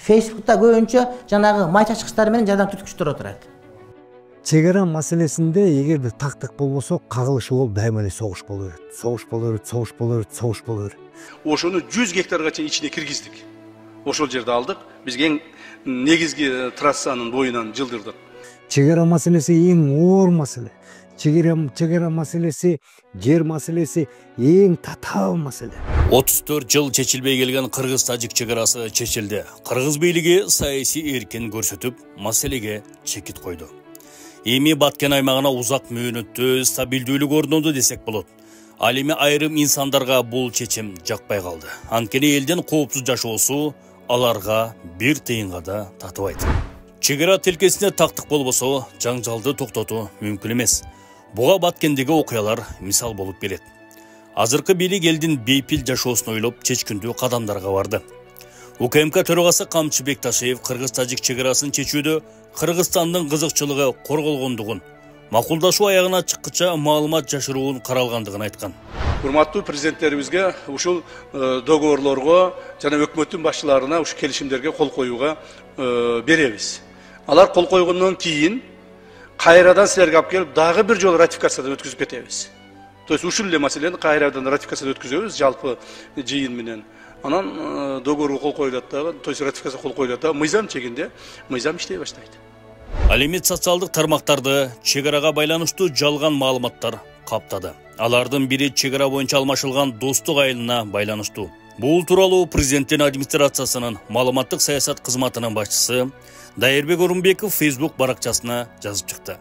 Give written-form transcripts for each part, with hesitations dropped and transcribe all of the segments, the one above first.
Facebook'ta көбүнчө жанагы май чачкычтар менен жадан түткүчтөр отурат. Чегара маселесинде эгерде тактык болбосо кагылышы болуп дайыма эле согуш боло берет. Ошону 100 гектарга чейин ичине киргиздик. Ошол жерде алдык. Биз эң негизги трассанын боюнан жылдырдык. Чегара маселеси эң оор маселе. Чегара маселеси, жер маселеси эң татаал маселе. 34 жыл чечилбей келген Кыргыз-Тажик чегарасы чечилди. Кыргыз бийлиги саясий эркин көрсөтүп, маселеге чекит койду. Эми Баткен аймагына узак мөөнөттө стабилдүүлүк орнонду десек болот. Ал эми айрым инсандарга бул чечим жакпай калды. Анткени элдин коопсуз жашоосу аларга бир тыйынга да татыбайт. Чегара тилкесине тактык болбосо, жаңжалды токтотуу мүмкүн эмес. Буга Баткендеги окуялар мисал болуп келет. Азыркы бийлик элдин бейпил жашоосун ойлоп чечкиндүү кадамдарга барды. УКМК төрагасы Камчы Бекташев Кыргыз-Тажик чегарасын чечүүдө Кыргызстандын кызыкчылыгы корголгондугун, макулдашуу аягына чыккыча маалымат жашыруун каралгандыгын айткан. Урматтуу президенттерибизге ушул договорлорго жана өкмөттүн башчыларына ушу келишимдерге кол коюуга беребиз. Алар кол койгондон кийин кайрадан силерге алып келип дагы бир жолу ратификациядан өткүзүп кетебиз. То есть ушул эле маселени кайрадан ратификациядан өткүзөбүз жалпы жыйын менен. Анан договорго кол коюлат дагы, то есть ратификация кол коюлат дагы, мыйзам чегинде мыйзам иштей баштайт. Ал эми социалдык тармактарды чегарага байланыштуу жалган маалыматтар каптады. Алардын бири чегара боюнча алмашылган достук айылына байланыштуу. Бул тууралуу президенттин администрациясынын маалыматтык саясат кызматынын башчысы Дайырбек Орунбеков Facebook баракчасына жазып чыкты.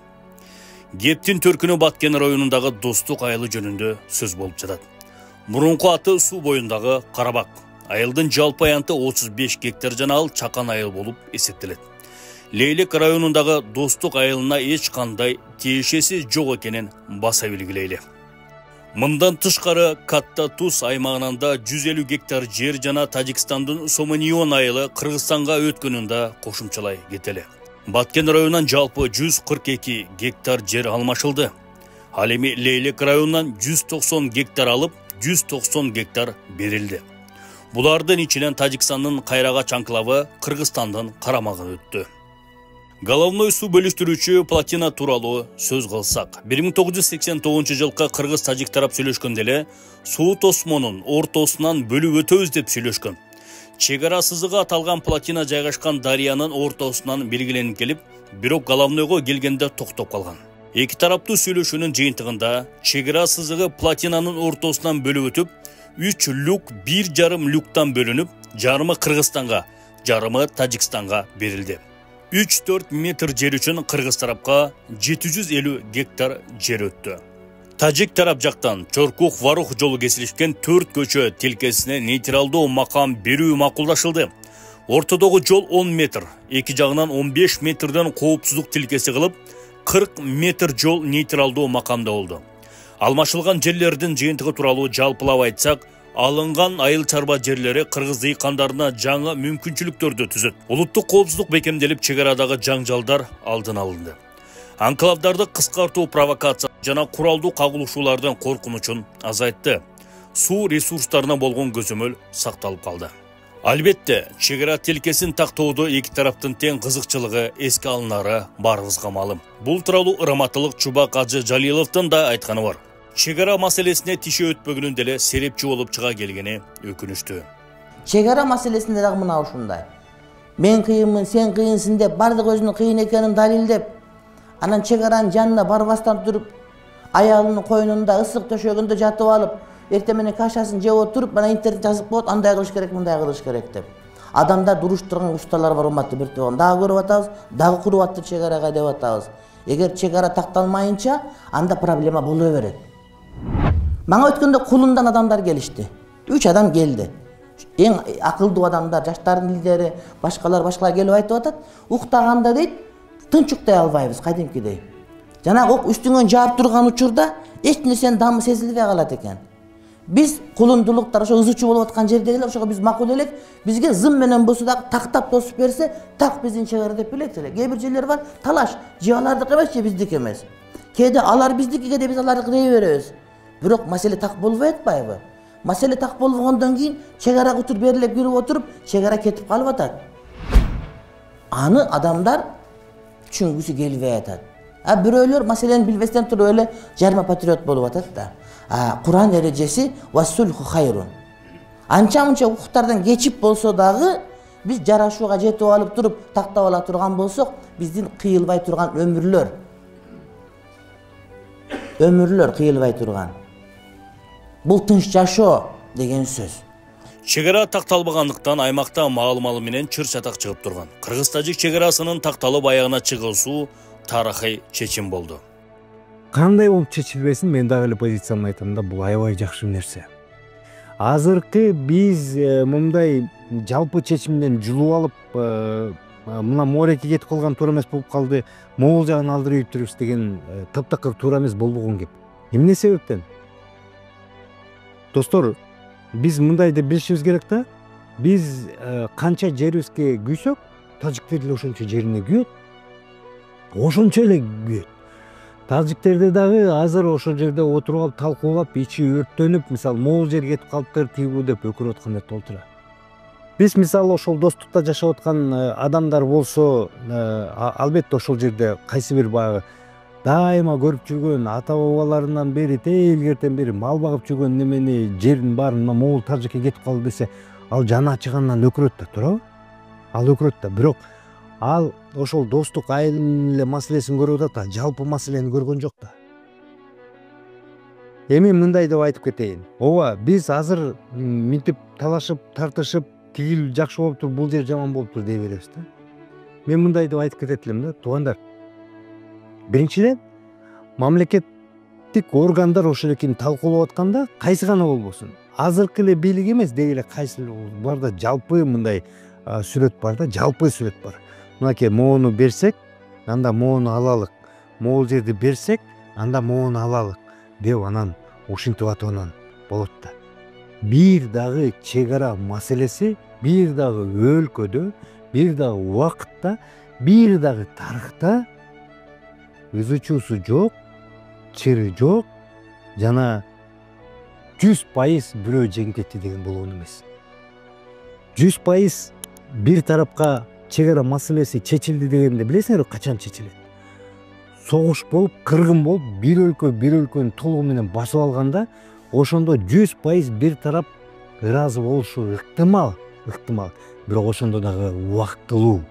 Кептин төркүнү Баткен районундагы достук айылы жөнүндө сөз болуп жатат. Мурунку аты суу боюндагы Карабак. Айылдын жалпы аянты 35 гектар жана ал чакан айыл болуп эсептелет. Лейлек районундагы достук айылына эч кандай тиешеси жок экенин баса белгилейли. Мындан тышкары Катта Туз аймагынан да 150 гектар жер жана Тажикстандын Сомонион айылы Кыргызстанга өткөнүндө кошумчалай кетели. Баткен районунан жалпы 142 гектар жер алмашылды. Ал эми Лейлек районунан 190 гектар алып, 190 гектар берилди. Булардын ичинен Тажикстандын Кайрагач анклавы Кыргызстандын карамагына өттү. Головной суу бөлүштүрүүчү плотина тууралуу сөз кылсак, 1989 жылкы Кыргыз-Тажик тарап сүйлөшкөндө эле суу тосмонун ортосунан бөлүп өтөбүз деп сүйлөшкөн. Чегара сызыгы аталган плотина жайгашкан дарыянын ортосунан белгиленип келип, бирок головнойго келгенде токтоп калган. Эки тараптуу сүйлөшүүнүн жыйынтыгында чегара сызыгы плотинанын ортосунан бөлүп өтүп, 3 люк 1,5 люктан бөлүнүп, жарымы Кыргызстанга, жарымы Тажикстанга берилди. 3-4 метр жер үчүн Кыргыз тарапка 750 гектар жер өттү. Тажик тарап жактан Чоркук-Варух жолу кесилишкен 4 көчө тилкесине нейтралдуу макам берүү макулдашылды. Ортодогу жол 10 метр, эки жагынан 15 метрден коопсуздук тилкеси кылып, 40 метр жол нейтралдуу макамда болду. Алмашылган жерлердин жыйынтыгы тууралуу жалпылап айтсак, алынган айыл чарба жерлери кыргыз дыйкандарына жаңы мүмкүнчүлүктөрдү түзөт. Улуттук коопсуздук бекемделип, чегарадагы жаңжалдар алдын алынды. Анклавдарды кыскартуу, провокация жана куралдуу кагылышуулардан коркунучун азайтты. Суу ресурстарына болгон көзөмөл сакталып калды. Албетте, чегара тилкесин тактоодо эки тараптын тең кызыкчылыгы эске алынары баарыбызга маалым. Бул тууралуу ырматылык Чубак Ажы Жалиловдун да айтканы бар. Чегара маселесине тиши өтпөгөнүн деле серепчи болуп чыга келгени өкүнүчтүү. Чегара маселесинде дагы мына ушундай. Мен кыйынмын, сен кыйынсың деп, бардык өзүнүн кыйын экенин далилдеп, анан чегаранын жанына барбастан туруп, аялынын койнунда ысык төшөгүндө жатып алып, эртең менен кашасын жеп отуруп, мына интернет жазып коет, андай кылыш керек, мындай кылыш керек деп. Адамдар дуруш турган усталар бар урматтуу биртебан. Дагы көрүп атабыз, дагы куруп атты чегарага деп атабыз. Эгер чегара такталмайынча, анда проблема боло берет. Мага өткөндө Кулундан адамдар келишти. 3 адам келди. Эң акылдуу адамдар, жаштардын лидери, башкалар келип айтып атат. Уктаганда дейт, тынчуктай албайбыз кадимкидей. Жана ок үстүңөн жаап турган учурда эч нерсенин дамы сезилбей калат экен. Биз кулундулуктар ошо ызычуу болуп аткан жердегилер ошого биз макул элек, бизге зым менен болсо да тактап тосуп берсе, так биздин чегара деп билет эле. Кээ бир жерлер бар, талаш, же алардык эмес, же биздики эмес. Кээде алар биздики, кээде биз алардыкы дей беребиз. Бирок маселе так болбой атпайбы? Маселе так болбогондон кийин чегарага утур берилип кирип отуруп, чегара кетип калып атат. Аны адамдар түшүнгүсү келбей атат. Бирөөлөр маселени билбестен туруп эле жарма патриот болуп атат да. Куран эрежеси вассульху хайрун. Анча-мынча укуктардан кечип болсо дагы биз жарашууга жетип алып туруп тактап ала турган болсок, биздин кыйылбай турган өмүрлөр кыйылбай турган. Бул тынч жашоо деген сөз. Чегара такталбагандыктан аймакта маал-малы менен чыр чатак чыгып турган. Кыргыз-тажик чегарасынын такталып аягына чыгуусу тарыхый чечим болду. Кандай болуп чечилбесин, мен дагы эле позициямды айтам да, бул аябай жакшы нерсе. Азыркы биз мындай жалпы чечимден жулуп алып, мына морекке кетип калган туура эмес болуп калды, могул жагын алдырып жүрүбүз деген таптакыр туура эмес болгон кеп. Эмне себептен? Достор, биз мындай деп билишибиз керек да. Биз канча жерибизге күйсөк, тажиктер деле ошончо жерине күйөт. Ошончо эле күйөт. Тажиктерде дагы азыр ошол жерде отуруп алып талкуулап, ичи өрттөнүп, мисалы могул жерге кетип калыптыр, тигүү деп өкүнүп аткандар толтура. Биз мисалы ошол достукта жашап аткан адамдар болсо, албетте ошол жерде кайсы бир баягы дайыма көрүп жүргөн ата бабаларынан бери, илгертен бери мал багып жүргөн немени жердин баарын могул тажикке кетип калды десе, ал жаны ачыгандан өкүрөт да, туурабы? Ал өкүрөт да, бирок ал ошол достук айылынын эле маселесин көрүп атат, жалпы маселени көргөн жок да. Эми мындай деп айтып кетейин. Ооба, биз азыр мынтип талашып, тартышып, тигил жакшы болуптур, бул жер жаман болуптур дей беребиз да. Мен мындай деп айтып кетет элем да, туугандар. Биринчиден, мамлекеттик органдар ошол экени талкуулап атканда, кайсы гана болбосун. Азыркы эле бийлик эмес, деги эле кайсы барда жалпы мындай сүрөт бар да, жалпы сүрөт бар. Мынакей могуну берсек, анда могуну алалык. Могул жерди берсек, анда могуну алалык деп анан ушинтип атып анан болот да. Бир дагы чегара маселеси, бир дагы өлкөдө, бир дагы убакытта, бир дагы тарыхта өзүчүүсү жок, чыры жок, жана 100% бирөө жеңип кетти деген болгон эмес. 100% бир тарапка чегара маселеси чечилди дегенде билесиңерби качан чечилет? Согуш болуп, кыргын болуп, бир өлкөнү толугу менен басып алганда, ошондо 100% бир тарап ыраазы болушу ыктымал. Бирок ошондо дагы убактылуу.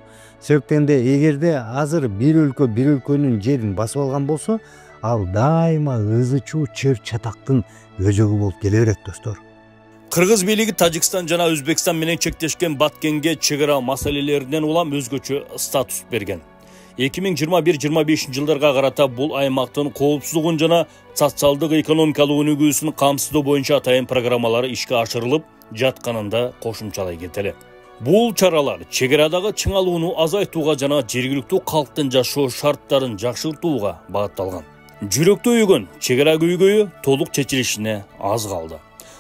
Себептен де эгерде азыр бир өлкөнүн жерин басып алган болсо, ал дайыма ызычуу чыр чатактын өзөгү болуп келе берет, достор. Кыргыз бийлиги Тажикстан жана Өзбекстан менен чектешкен Баткенге чегара маселелеринен улам өзгөчө статус берген. 2021-25 жылдарга карата бул аймактын коопсуздугун жана социалдык экономикалык өнүгүүсүн камсыздоо боюнча атайын программалары ишке ашырылып жатканында кошумчалай кетели. Бул чаралар чегарадагы чыңалууну азайтууга жана жергиликтүү калктын жашоо шарттарын жакшыртууга багытталган. Жүрөктө үйгөн чегара көйгөйү толук чечилишине аз калды.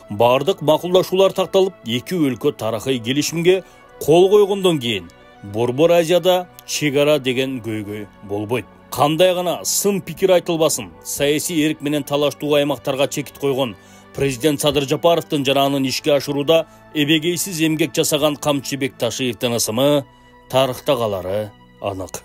Бардык макулдашуулар такталып, эки өлкө тарыхый келишимге кол койгондон кийин Борбор Азияда чегара деген көйгөй болбойт. Кандай гана сын пикир айтылбасын, саясий эрк менен талаштуу аймактарга чекит койгон президент Садыр Жапаровдун жана анын ишке ашырууда эбегейсиз эмгек жасаган Камчыбек Ташиевдин ысымы тарыхта калары анык.